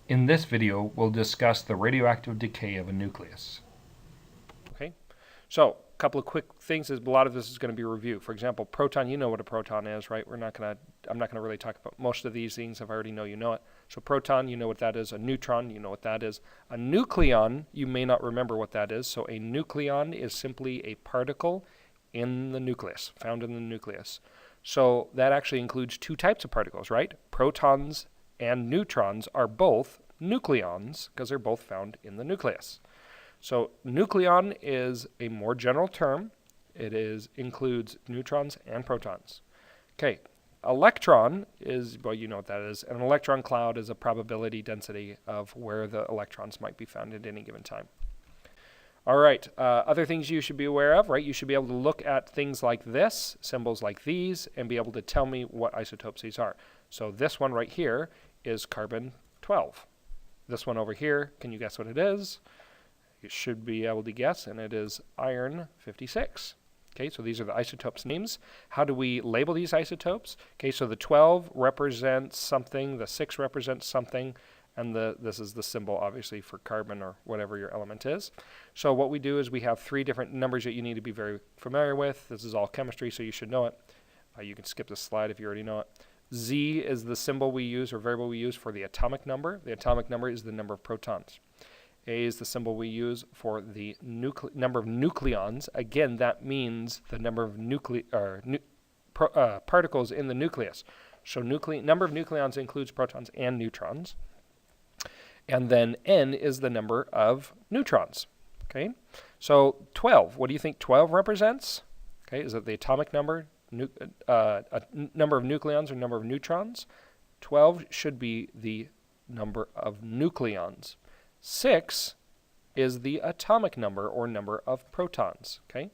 In this video, we'll discuss the radioactive decay of a nucleus. Okay, so a couple of quick things. A lot of this is going to be review. For example, proton. You know what a proton is, right? I'm not going to really talk about most of these things. If I already know you know it. So proton, you know what that is. A neutron, you know what that is. A nucleon, you may not remember what that is. So a nucleon is simply a particle in the nucleus, found in the nucleus. So that actually includes two types of particles, right? Protons and neutrons are both nucleons because they're both found in the nucleus. So nucleon is a more general term. It includes neutrons and protons. Okay, electron is, well, you know what that is. An electron cloud is a probability density of where the electrons might be found at any given time. All right, other things you should be aware of, right? You should be able to look at things like this, symbols like these, and be able to tell me what isotopes these are. So this one right here is carbon-12. This one over here, can you guess what it is? You should be able to guess, and it is iron-56. Okay, so these are the isotopes' names. How do we label these isotopes? Okay, so the 12 represents something, the 6 represents something, and this is the symbol, obviously, for carbon or whatever your element is. So what we do is we have 3 different numbers that you need to be very familiar with. This is all chemistry, so you should know it. You can skip this slide if you already know it. Z is the symbol we use or variable we use for the atomic number. The atomic number is the number of protons. A is the symbol we use for the number of nucleons. Again, that means the number of particles in the nucleus. So number of nucleons includes protons and neutrons. And then N is the number of neutrons. Okay, so 12. What do you think 12 represents? Okay, is it the atomic number, a number of nucleons or number of neutrons? 12 should be the number of nucleons. 6 is the atomic number or number of protons. Okay,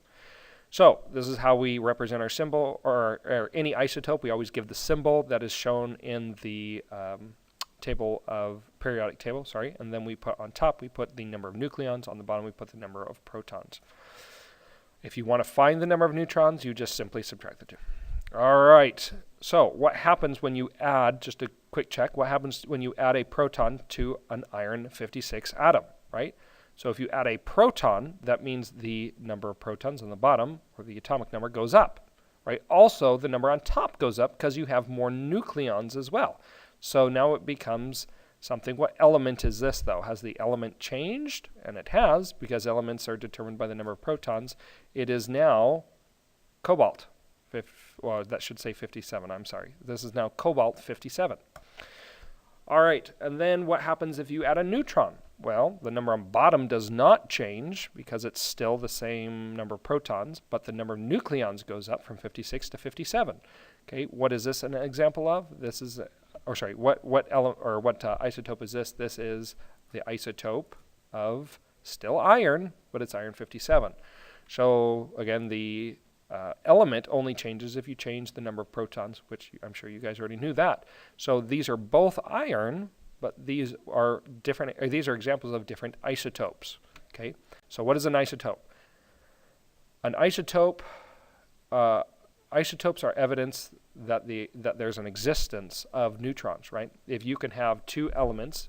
so this is how we represent our symbol or any isotope. We always give the symbol that is shown in the periodic table, and then we put on top, we put the number of nucleons, on the bottom we put the number of protons. If you want to find the number of neutrons, you just simply subtract the two. All right, so what happens when you add, just a quick check, what happens when you add a proton to an iron-56 atom, right? So if you add a proton, that means the number of protons on the bottom, or the atomic number, goes up, right? Also, the number on top goes up because you have more nucleons as well. So now it becomes something. What element is this, though? Has the element changed? And it has, because elements are determined by the number of protons. It is now cobalt. Well, that should say 57. I'm sorry. This is now cobalt-57. All right, and then what happens if you add a neutron? Well, the number on bottom does not change because it's still the same number of protons, but the number of nucleons goes up from 56 to 57. Okay, what is this an example of? This is, what isotope is this? This is the isotope of still iron, but it's iron-57. So again, the element only changes if you change the number of protons, which I'm sure you guys already knew that. So these are both iron, but these are different. These are examples of different isotopes. Okay, so what is an isotope? An isotope. Isotopes are evidence that there's an existence of neutrons, right? If you can have two atoms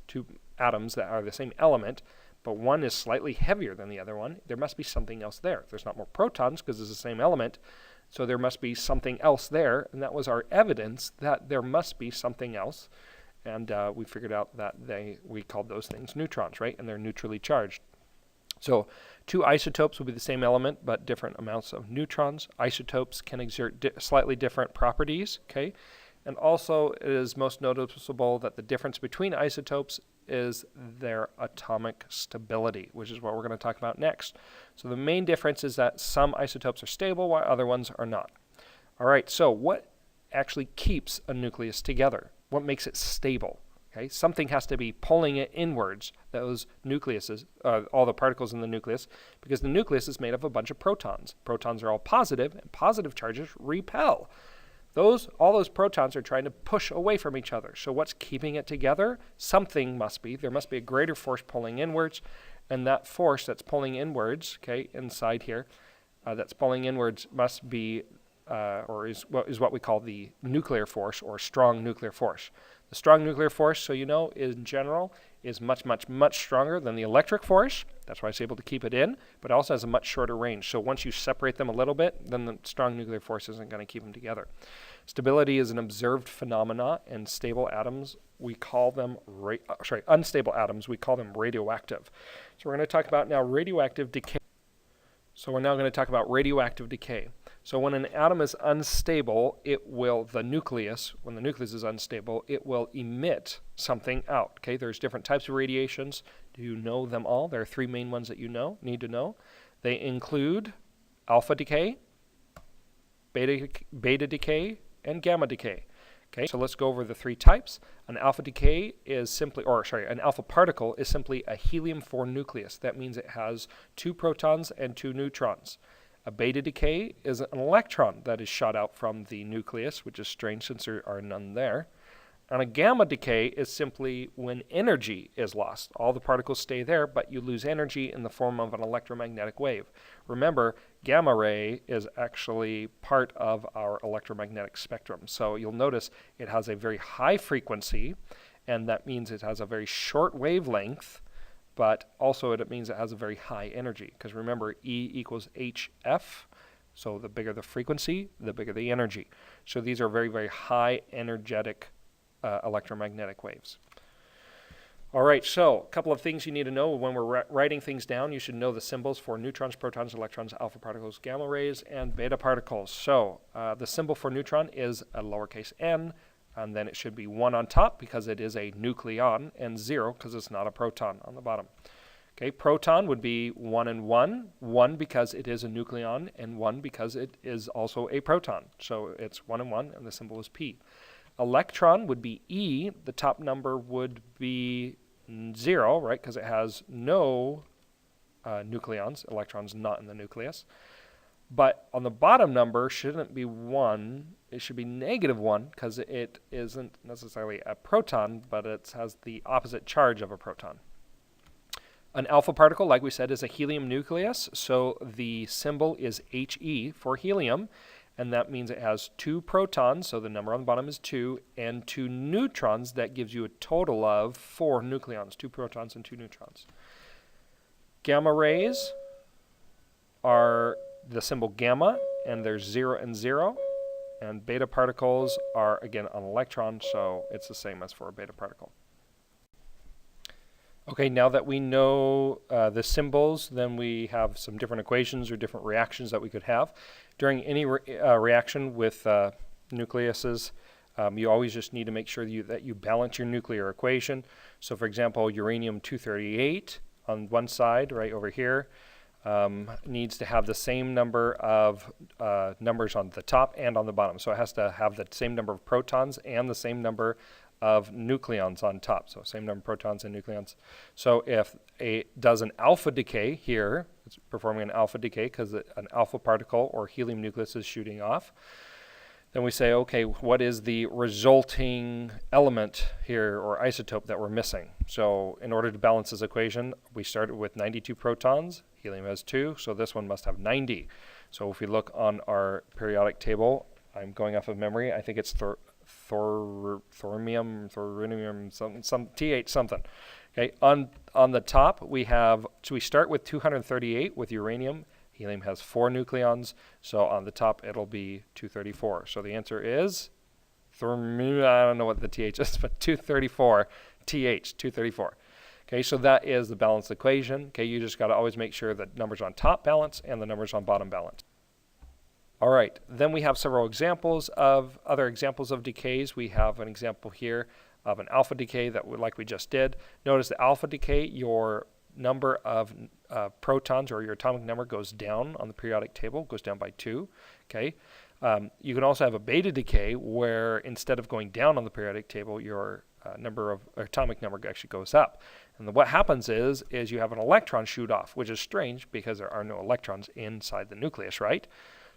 that are the same element, but one is slightly heavier than the other one, there must be something else there. There's not more protons because it's the same element, so there must be something else there, and that was our evidence that there must be something else, and we figured out that we called those things neutrons, right? And they're neutrally charged. So two isotopes will be the same element, but different amounts of neutrons. Isotopes can exert slightly different properties, okay? And also, it is most noticeable that the difference between isotopes is their atomic stability, which is what we're going to talk about next. So the main difference is that some isotopes are stable while other ones are not. All right, so what actually keeps a nucleus together? What makes it stable? Okay, something has to be pulling it inwards, those nucleuses, all the particles in the nucleus, because the nucleus is made of a bunch of protons. Protons are all positive, and positive charges repel. All those protons are trying to push away from each other. So what's keeping it together? Something must be. There must be a greater force pulling inwards, and that force that's pulling inwards, okay, inside here, that's pulling inwards must be, is what we call the nuclear force or strong nuclear force. The The strong nuclear force, so you know, in general, is much, much, much stronger than the electric force. That's why it's able to keep it in, but also has a much shorter range. So once you separate them a little bit, then the strong nuclear force isn't going to keep them together. Stability is an observed phenomena, and stable atoms, we call them, unstable atoms, we call them radioactive. So we're going to talk about now radioactive decay. So we're now going to talk about radioactive decay. So when an atom is unstable, when the nucleus is unstable, it will emit something out. Okay, there's different types of radiations. Do you know them all? There are three main ones that you need to know. They include alpha decay, beta decay, and gamma decay. Okay, so let's go over the three types. An alpha decay is simply, an alpha particle is simply a helium-4 nucleus. That means it has 2 protons and 2 neutrons. A beta decay is an electron that is shot out from the nucleus, which is strange since there are none there. And a gamma decay is simply when energy is lost. All the particles stay there, but you lose energy in the form of an electromagnetic wave. Remember, gamma ray is actually part of our electromagnetic spectrum. So you'll notice it has a very high frequency, and that means it has a very short wavelength, but also it means it has a very high energy. Because remember, E equals HF. So the bigger the frequency, the bigger the energy. So these are very, very high energetic electromagnetic waves. All right, so a couple of things you need to know when we're writing things down. You should know the symbols for neutrons, protons, electrons, alpha particles, gamma rays, and beta particles. So the symbol for neutron is a lowercase n, and then it should be 1 on top because it is a nucleon, and 0 because it's not a proton on the bottom. Okay, proton would be 1 and 1, 1 because it is a nucleon, and 1 because it is also a proton. So it's 1 and 1, and the symbol is P. Electron would be E. The top number would be 0, right, because it has no nucleons. Electrons not in the nucleus. But on the bottom number shouldn't be 1. It should be -1 because it isn't necessarily a proton, but it has the opposite charge of a proton. An alpha particle, like we said, is a helium nucleus, so the symbol is He for helium. And that means it has 2 protons, so the number on the bottom is 2, and 2 neutrons. That gives you a total of 4 nucleons, 2 protons and 2 neutrons. Gamma rays are the symbol gamma, and there's 0 and 0. And beta particles are, again, an electron, so it's the same as for a beta particle. Okay, now that we know the symbols, then we have some different equations or different reactions that we could have. During any reaction with nucleuses, you always just need to make sure that you balance your nuclear equation. So for example, uranium-238 on one side, right over here, needs to have the same number of numbers on the top and on the bottom. So it has to have the same number of protons and the same number of nucleons on top, so same number of protons and nucleons. So if it does an alpha decay here, it's performing an alpha decay because an alpha particle or helium nucleus is shooting off, then we say, okay, what is the resulting element here or isotope that we're missing? So in order to balance this equation, we started with 92 protons, helium has 2, so this one must have 90. So if we look on our periodic table, I'm going off of memory, I think it's thorium, some Th something. Okay, on the top we start with 238 with uranium. Helium has 4 nucleons, so on the top it'll be 234. So the answer is thorium. I don't know what the Th is, but 234. Th 234. Okay, so that is the balanced equation. Okay, you just got to always make sure that numbers on top balance and the numbers on bottom balance. All right, then we have several other examples of decays. We have an example here of an alpha decay like we just did. Notice the alpha decay, your number of protons or your atomic number goes down on the periodic table, goes down by 2. Okay, you can also have a beta decay where instead of going down on the periodic table, your atomic number actually goes up. And what happens is you have an electron shoot off, which is strange because there are no electrons inside the nucleus, right?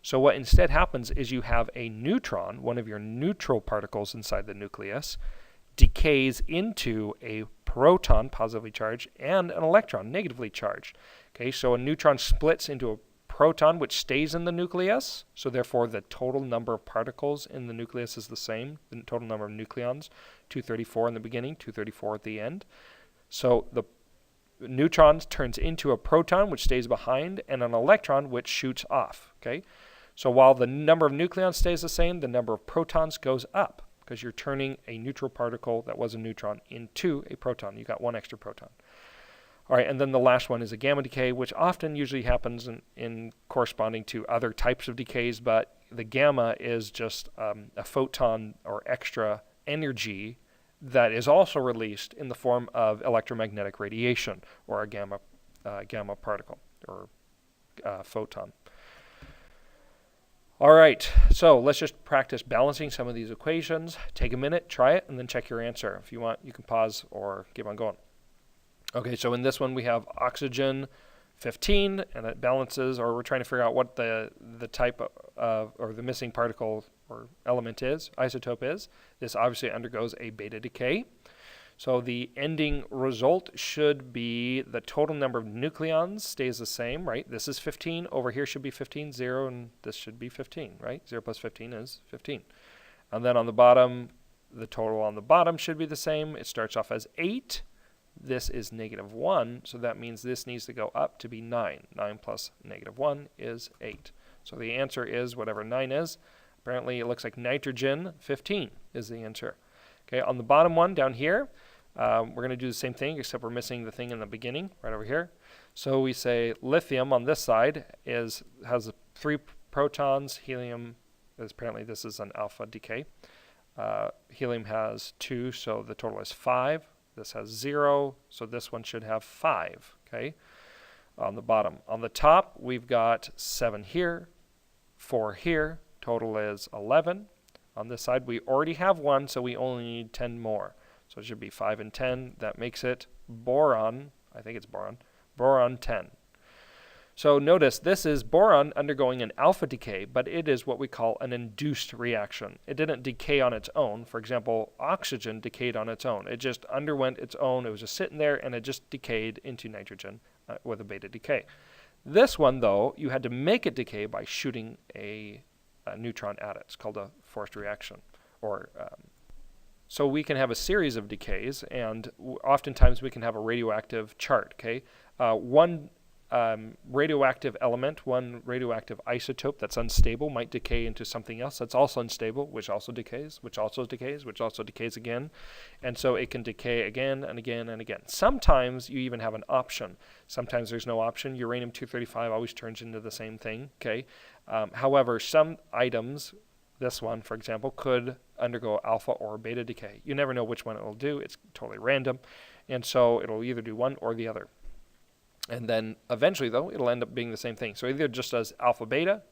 So what instead happens is you have a neutron, one of your neutral particles inside the nucleus, decays into a proton, positively charged, and an electron, negatively charged. Okay, so a neutron splits into a proton which stays in the nucleus, so therefore the total number of particles in the nucleus is the same, the total number of nucleons, 234 in the beginning, 234 at the end. So the neutron turns into a proton which stays behind and an electron which shoots off. Okay, so while the number of nucleons stays the same, the number of protons goes up because you're turning a neutral particle that was a neutron into a proton. You got one extra proton. All right, and then the last one is a gamma decay, which often usually happens in corresponding to other types of decays, but the gamma is just a photon or extra energy that is also released in the form of electromagnetic radiation, or a gamma particle or photon. All right, so let's just practice balancing some of these equations. Take a minute, try it, and then check your answer. If you want, you can pause or keep on going. Okay, so in this one we have oxygen 15, and it balances, or we're trying to figure out what the type of, or the missing particle or element is, isotope is. This obviously undergoes a beta decay. So the ending result should be the total number of nucleons stays the same, right? This is 15, over here should be 15, 0, and this should be 15, right? 0 plus 15 is 15. And then on the bottom, the total on the bottom should be the same. It starts off as 8. This is -1, so that means this needs to go up to be 9. 9 plus -1 is 8. So the answer is whatever 9 is. Apparently it looks like nitrogen 15 is the answer. Okay, on the bottom one down here, we're going to do the same thing, except we're missing the thing in the beginning, right over here. So we say lithium on this side has 3 protons. Helium, apparently this is an alpha decay. Helium has 2, so the total is 5. This has 0, so this one should have 5, okay, on the bottom. On the top, we've got 7 here, 4 here, total is 11. On this side, we already have 1, so we only need 10 more. So it should be 5 and 10. That makes it boron, I think it's boron 10. So notice this is boron undergoing an alpha decay, but it is what we call an induced reaction. It didn't decay on its own. For example, oxygen decayed on its own. It just underwent its own. It was just sitting there, and it just decayed into nitrogen with a beta decay. This one, though, you had to make it decay by shooting a neutron at it. It's called a forced reaction. So we can have a series of decays, and oftentimes we can have a radioactive chart. Okay, one radioactive element, one radioactive isotope that's unstable might decay into something else that's also unstable, which also decays, which also decays, which also decays again. And so it can decay again and again and again. Sometimes you even have an option. Sometimes there's no option. Uranium-235 always turns into the same thing. Okay. However, some items, this one, for example, could undergo alpha or beta decay. You never know which one it will do. It's totally random. And so it'll either do one or the other. And then eventually, though, it'll end up being the same thing. So either just does beta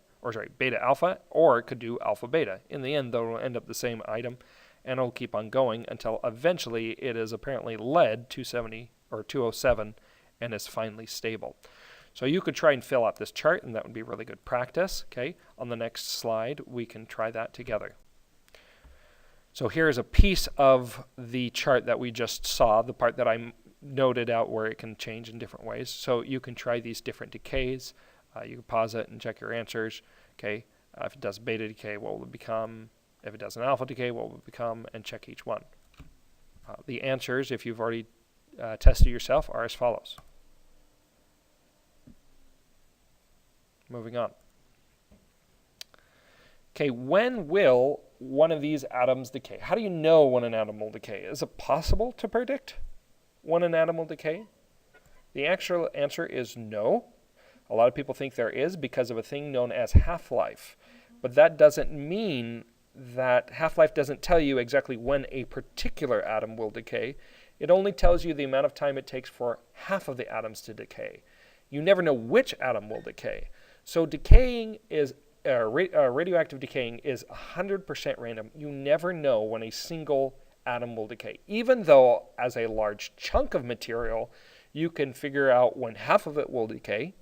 alpha, or it could do alpha beta. In the end, though, it'll end up the same item, and it'll keep on going until eventually it is apparently lead 270 or 207 and is finally stable. So you could try and fill out this chart, and that would be really good practice. Okay, on the next slide, we can try that together. So here's a piece of the chart that we just saw, the part that I noted out where it can change in different ways. So you can try these different decays. You can pause it and check your answers. Okay, if it does beta decay, what will it become? If it does an alpha decay, what will it become? And check each one. The answers, if you've already tested yourself, are as follows. Moving on. Okay, when will one of these atoms decay? How do you know when an atom will decay? Is it possible to predict when an atom will decay? The actual answer is no. A lot of people think there is because of a thing known as half-life. But that doesn't mean that half-life doesn't tell you exactly when a particular atom will decay. It only tells you the amount of time it takes for half of the atoms to decay. You never know which atom will decay. So decaying is radioactive decaying is 100% random. You never know when a single atom will decay. Even though as a large chunk of material, you can figure out when half of it will decay,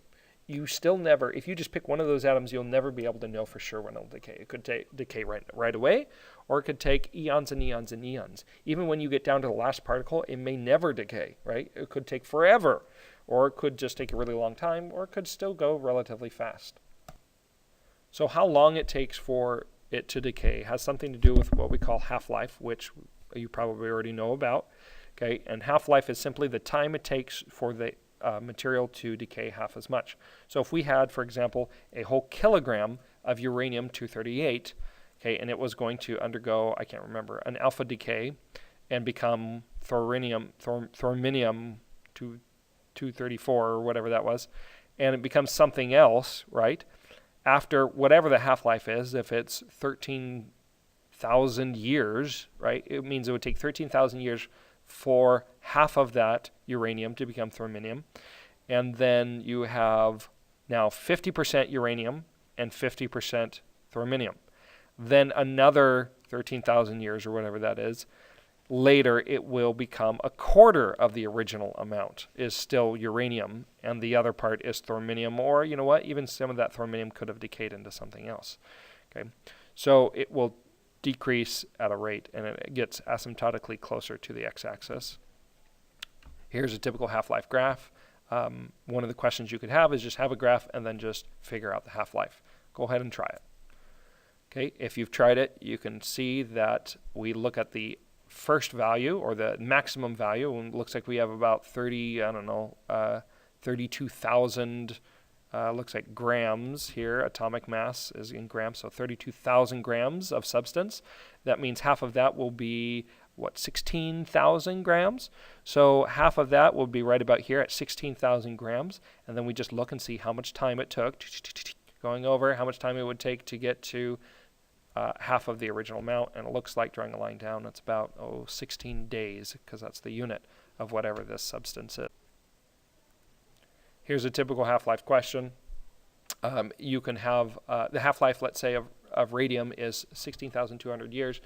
you still never, if you just pick one of those atoms, you'll never be able to know for sure when it'll decay. It could decay right away, or it could take eons and eons and eons. Even when you get down to the last particle, it may never decay, right? It could take forever, or it could just take a really long time, or it could still go relatively fast. So how long it takes for it to decay has something to do with what we call half-life, which you probably already know about. Okay, and half-life is simply the time it takes for the material to decay half as much. So if we had, for example, a whole kilogram of uranium-238, okay, and it was going to undergo, I can't remember, an alpha decay and become thorminium-234 or whatever that was, and it becomes something else, right? After whatever the half-life is, if it's 13,000 years, right, it means it would take 13,000 years for half of that uranium to become thorminium. And then you have now 50% uranium and 50% thorminium. Then another 13,000 years or whatever that is, later it will become a quarter of the original amount is still uranium, and the other part is thorminium, or you know what, even some of that thorminium could have decayed into something else. Okay, so it will decrease at a rate, and it gets asymptotically closer to the x-axis. Here's a typical half-life graph. One of the questions you could have is just have a graph and then just figure out the half-life. Go ahead and try it. Okay, if you've tried it, you can see that we look at the first value, or the maximum value, and it looks like we have about 32,000 looks like grams here. Atomic mass is in grams, so 32,000 grams of substance. That means half of that will be, what, 16,000 grams? So half of that will be right about here at 16,000 grams, and then we just look and see how much time it took, going over how much time it would take to get to half of the original amount, and it looks like, drawing a line down, it's about 16 days, because that's the unit of whatever this substance is. Here's a typical half-life question. You can have the half-life, let's say, of radium is 16,200 years.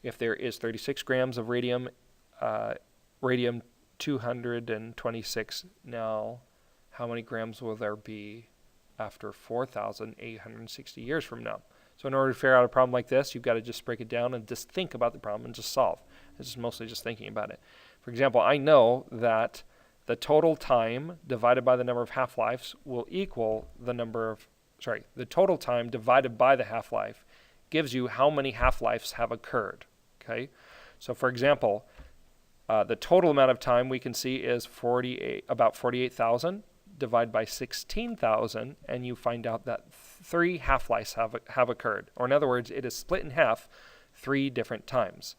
If there is 36 grams of radium, radium 226, now how many grams will there be after 4,860 years from now? So in order to figure out a problem like this, you've got to just break it down and just think about the problem and just solve. This is mostly just thinking about it. For example, I know that the total time divided by the number of half-lives will equal the total time divided by the half-life gives you how many half-lives have occurred. Okay, so for example, the total amount of time we can see is about 48,000 divided by 16,000, and you find out that 3 half-lives have occurred. Or in other words, it is split in half 3 different times.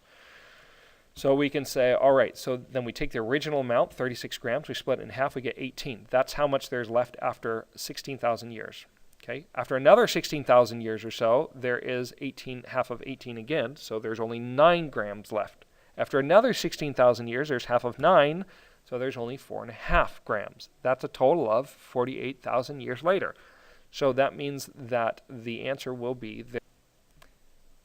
So we can say, all right, so then we take the original amount, 36 grams, we split it in half, we get 18. That's how much there's left after 16,000 years. Okay, after another 16,000 years or so, there is half of 18 again, so there's only 9 grams left. After another 16,000 years, there's half of 9, so there's only 4.5 grams. That's a total of 48,000 years later. So that means that the answer will be there.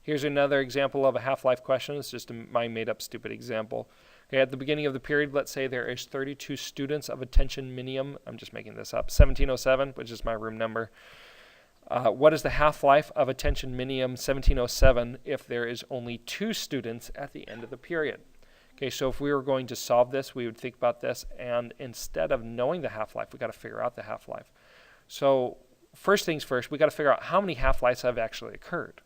Here's another example of a half-life question. It's just my made-up stupid example. Okay, at the beginning of the period, let's say there is 32 students of attention minium. I'm just making this up. 1707, which is my room number. What is the half-life of attention minium 1707 if there is only 2 students at the end of the period? Okay, so if we were going to solve this, we would think about this, and instead of knowing the half-life, we've got to figure out the half-life. So first things first, we've got to figure out how many half-lives have actually occurred.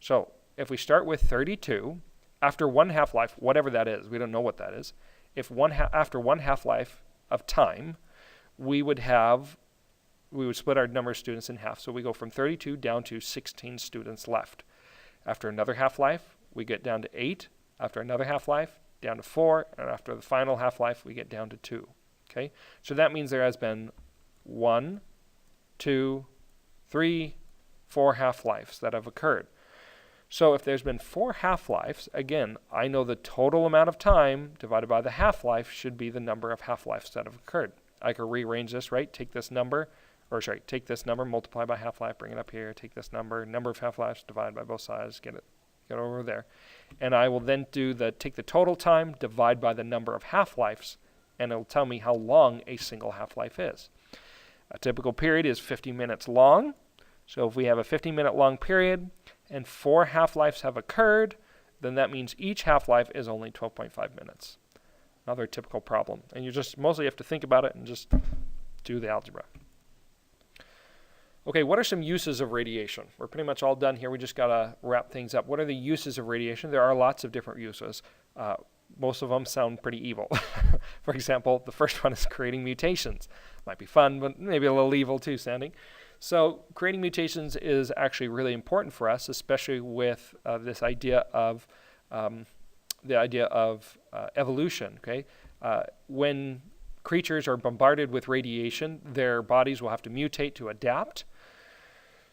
So if we start with 32, after one half-life, whatever that is, we don't know what that is, after one half-life of time, we would split our number of students in half. So we go from 32 down to 16 students left. After another half-life, we get down to 8. After another half-life, down to 4. And after the final half-life, we get down to 2. Okay? So that means there has been 1, 2, 3, 4 half-lives that have occurred. So if there's been 4 half-lives, again, I know the total amount of time divided by the half-life should be the number of half-lives that have occurred. I could rearrange this, right? Take this number, multiply by half-life, bring it up here, take this number of half-lives, divide by both sides, get over there. And I will then take the total time, divide by the number of half-lives, and it'll tell me how long a single half-life is. A typical period is 50 minutes long. So if we have a 50-minute long period and 4 half-lives have occurred, then that means each half-life is only 12.5 minutes. Another typical problem. And you just mostly have to think about it and just do the algebra. Okay, what are some uses of radiation? We're pretty much all done here. We just got to wrap things up. What are the uses of radiation? There are lots of different uses. Most of them sound pretty evil. For example, the first one is creating mutations. Might be fun, but maybe a little evil too sounding. So creating mutations is actually really important for us, especially with this idea of evolution. Okay, when creatures are bombarded with radiation, their bodies will have to mutate to adapt.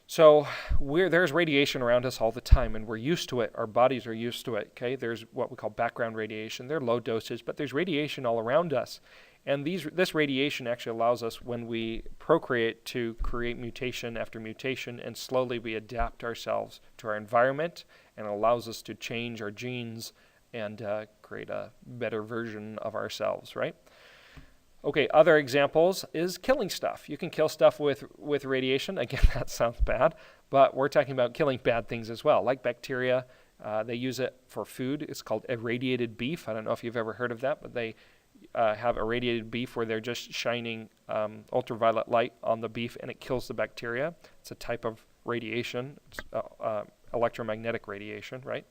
So there's radiation around us all the time, and we're used to it. Our bodies are used to it. Okay, there's what we call background radiation. They're low doses, but there's radiation all around us. And this radiation actually allows us, when we procreate, to create mutation after mutation, and slowly we adapt ourselves to our environment, and it allows us to change our genes and create a better version of ourselves, right? Okay, other examples is killing stuff. You can kill stuff with radiation. Again, that sounds bad, but we're talking about killing bad things as well, like bacteria. They use it for food. It's called irradiated beef. I don't know if you've ever heard of that, but they have irradiated beef where they're just shining ultraviolet light on the beef and it kills the bacteria. It's a type of radiation. It's electromagnetic radiation, right?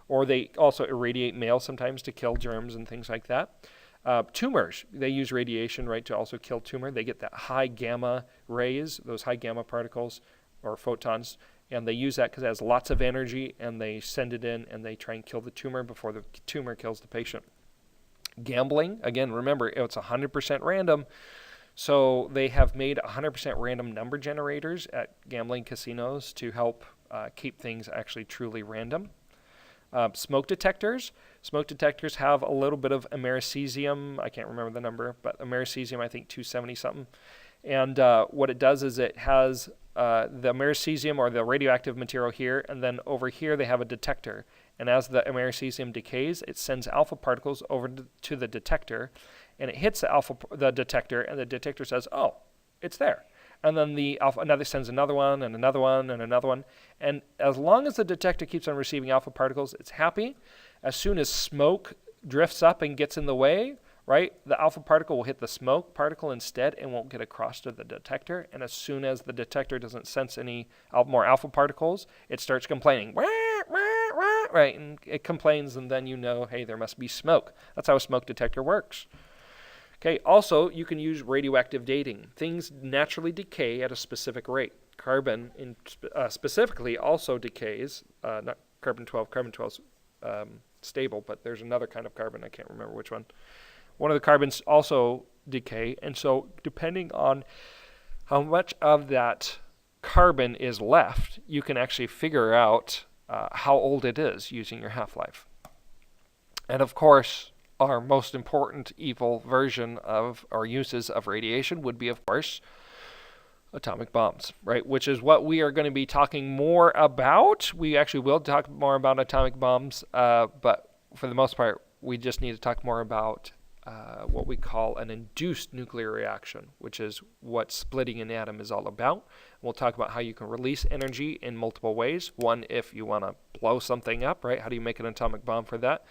Or they also irradiate mail sometimes to kill germs and things like that. Tumors, they use radiation, right, to also kill tumor. They get that high gamma rays, those high gamma particles or photons, and they use that because it has lots of energy, and they send it in and they try and kill the tumor before the tumor kills the patient. Gambling, again, remember, it's 100% random. So they have made 100% random number generators at gambling casinos to help keep things actually truly random. Smoke detectors. Smoke detectors have a little bit of americesium. I can't remember the number, but americesium, I think 270 something. And what it does is it has the americesium or the radioactive material here, and then over here they have a detector. And as the americesium decays, it sends alpha particles over to the detector, and it hits the detector, and the detector says, "Oh, it's there." And then the alpha sends another one and another one and another one. And as long as the detector keeps on receiving alpha particles, it's happy. As soon as smoke drifts up and gets in the way, right, the alpha particle will hit the smoke particle instead and won't get across to the detector. And as soon as the detector doesn't sense any more alpha particles, it starts complaining, wah, wah, wah, right? And it complains, and then you know, hey, there must be smoke. That's how a smoke detector works. Okay, also, you can use radioactive dating. Things naturally decay at a specific rate. Carbon specifically also decays, not carbon-12. Carbon-12 is stable, but there's another kind of carbon. I can't remember which one. One of the carbons also decay, and so depending on how much of that carbon is left, you can actually figure out how old it is using your half-life. And of course, our most important evil version of our uses of radiation would be, of course, atomic bombs, right? Which is what we are going to be talking more about. We actually will talk more about atomic bombs, but for the most part, we just need to talk more about what we call an induced nuclear reaction, which is what splitting an atom is all about. We'll talk about how you can release energy in multiple ways. One, if you want to blow something up, right? How do you make an atomic bomb for that?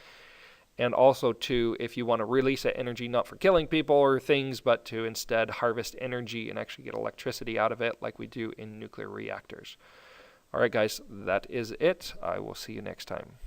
And also, two, if you want to release that energy not for killing people or things, but to instead harvest energy and actually get electricity out of it like we do in nuclear reactors. All right, guys, that is it. I will see you next time.